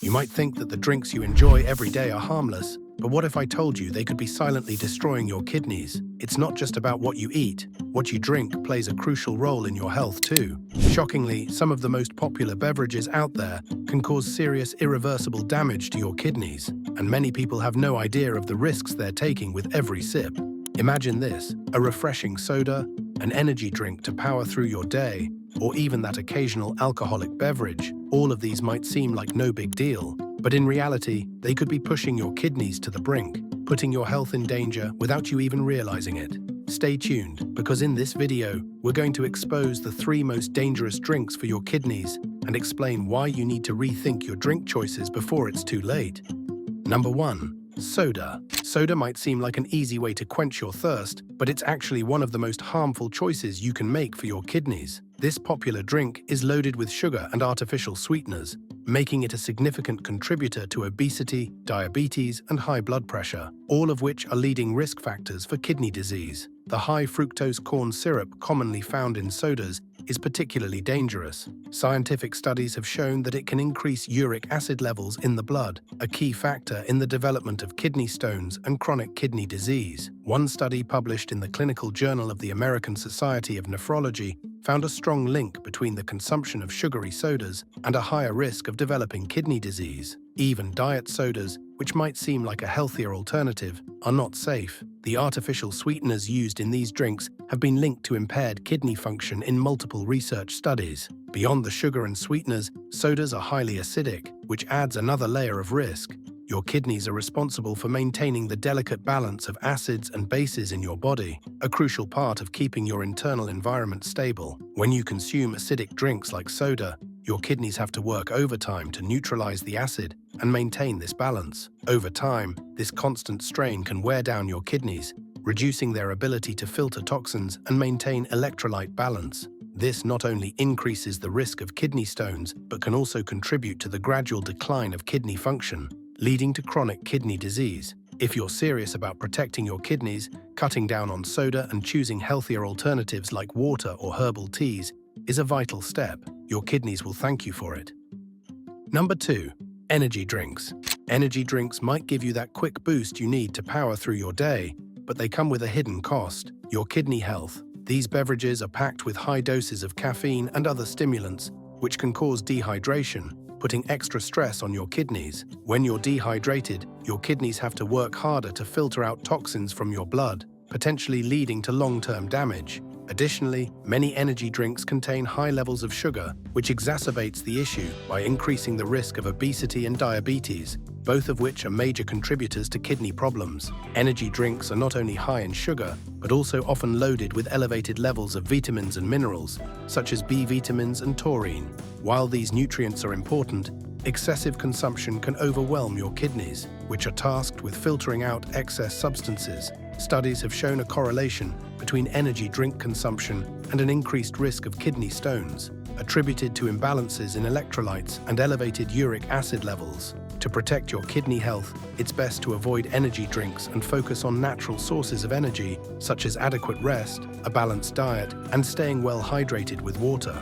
You might think that the drinks you enjoy every day are harmless, but what if I told you they could be silently destroying your kidneys? It's not just about what you eat. What you drink plays a crucial role in your health too. Shockingly, some of the most popular beverages out there can cause serious irreversible damage to your kidneys, and many people have no idea of the risks they're taking with every sip. Imagine this: a refreshing soda, an energy drink to power through your day, or even that occasional alcoholic beverage. All of these might seem like no big deal, but in reality, they could be pushing your kidneys to the brink, putting your health in danger without you even realizing it. Stay tuned, because in this video, we're going to expose the 3 most dangerous drinks for your kidneys and explain why you need to rethink your drink choices before it's too late. Number 1. Soda. Soda might seem like an easy way to quench your thirst, but it's actually one of the most harmful choices you can make for your kidneys. This popular drink is loaded with sugar and artificial sweeteners, making it a significant contributor to obesity, diabetes, and high blood pressure, all of which are leading risk factors for kidney disease. The high fructose corn syrup commonly found in sodas is particularly dangerous. Scientific studies have shown that it can increase uric acid levels in the blood, a key factor in the development of kidney stones and chronic kidney disease. One study published in the Clinical Journal of the American Society of Nephrology found a strong link between the consumption of sugary sodas and a higher risk of developing kidney disease. Even diet sodas, which might seem like a healthier alternative, are not safe. The artificial sweeteners used in these drinks have been linked to impaired kidney function in multiple research studies. Beyond the sugar and sweeteners, sodas are highly acidic, which adds another layer of risk. Your kidneys are responsible for maintaining the delicate balance of acids and bases in your body, a crucial part of keeping your internal environment stable. When you consume acidic drinks like soda, your kidneys have to work overtime to neutralize the acid and maintain this balance. Over time, this constant strain can wear down your kidneys, reducing their ability to filter toxins and maintain electrolyte balance. This not only increases the risk of kidney stones, but can also contribute to the gradual decline of kidney function, leading to chronic kidney disease. If you're serious about protecting your kidneys, cutting down on soda and choosing healthier alternatives like water or herbal teas is a vital step. Your kidneys will thank you for it. Number 2. Energy drinks. Energy drinks might give you that quick boost you need to power through your day, but they come with a hidden cost: your kidney health. These beverages are packed with high doses of caffeine and other stimulants, which can cause dehydration, putting extra stress on your kidneys. When you're dehydrated, your kidneys have to work harder to filter out toxins from your blood, potentially leading to long-term damage. Additionally, many energy drinks contain high levels of sugar, which exacerbates the issue by increasing the risk of obesity and diabetes, both of which are major contributors to kidney problems. Energy drinks are not only high in sugar, but also often loaded with elevated levels of vitamins and minerals, such as B vitamins and taurine. While these nutrients are important, excessive consumption can overwhelm your kidneys, which are tasked with filtering out excess substances. Studies have shown a correlation between energy drink consumption and an increased risk of kidney stones, attributed to imbalances in electrolytes and elevated uric acid levels. To protect your kidney health, it's best to avoid energy drinks and focus on natural sources of energy, such as adequate rest, a balanced diet, and staying well hydrated with water.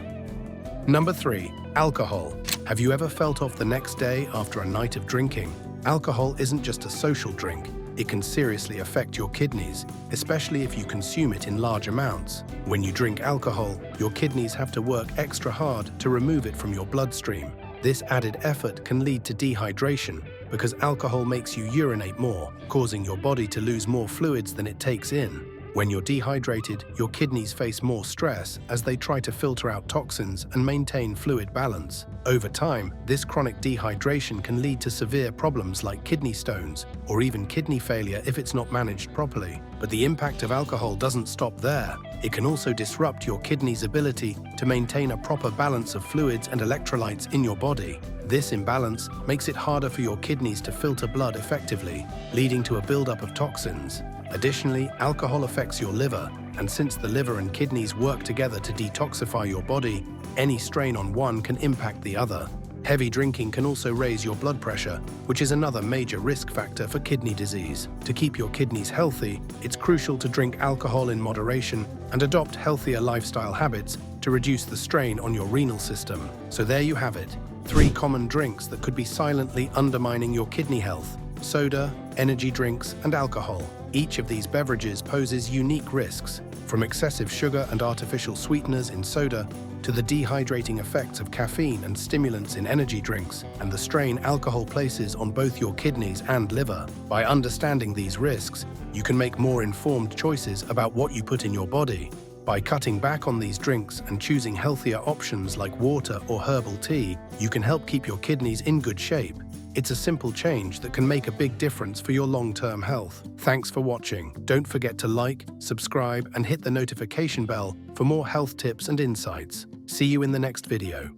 Number 3. Alcohol. Have you ever felt off the next day after a night of drinking? Alcohol isn't just a social drink. It can seriously affect your kidneys, especially if you consume it in large amounts. When you drink alcohol, your kidneys have to work extra hard to remove it from your bloodstream. This added effort can lead to dehydration because alcohol makes you urinate more, causing your body to lose more fluids than it takes in. When you're dehydrated, your kidneys face more stress as they try to filter out toxins and maintain fluid balance. Over time, this chronic dehydration can lead to severe problems like kidney stones or even kidney failure if it's not managed properly. But the impact of alcohol doesn't stop there. It can also disrupt your kidney's ability to maintain a proper balance of fluids and electrolytes in your body. This imbalance makes it harder for your kidneys to filter blood effectively, leading to a buildup of toxins. Additionally, alcohol affects your liver, and since the liver and kidneys work together to detoxify your body, any strain on one can impact the other. Heavy drinking can also raise your blood pressure, which is another major risk factor for kidney disease. To keep your kidneys healthy, it's crucial to drink alcohol in moderation and adopt healthier lifestyle habits to reduce the strain on your renal system. So there you have it. 3 common drinks that could be silently undermining your kidney health: soda, energy drinks, and alcohol. Each of these beverages poses unique risks, from excessive sugar and artificial sweeteners in soda to the dehydrating effects of caffeine and stimulants in energy drinks, and the strain alcohol places on both your kidneys and liver. By understanding these risks, you can make more informed choices about what you put in your body. By cutting back on these drinks and choosing healthier options like water or herbal tea, you can help keep your kidneys in good shape. It's a simple change that can make a big difference for your long-term health. Thanks for watching. Don't forget to like, subscribe, and hit the notification bell for more health tips and insights. See you in the next video.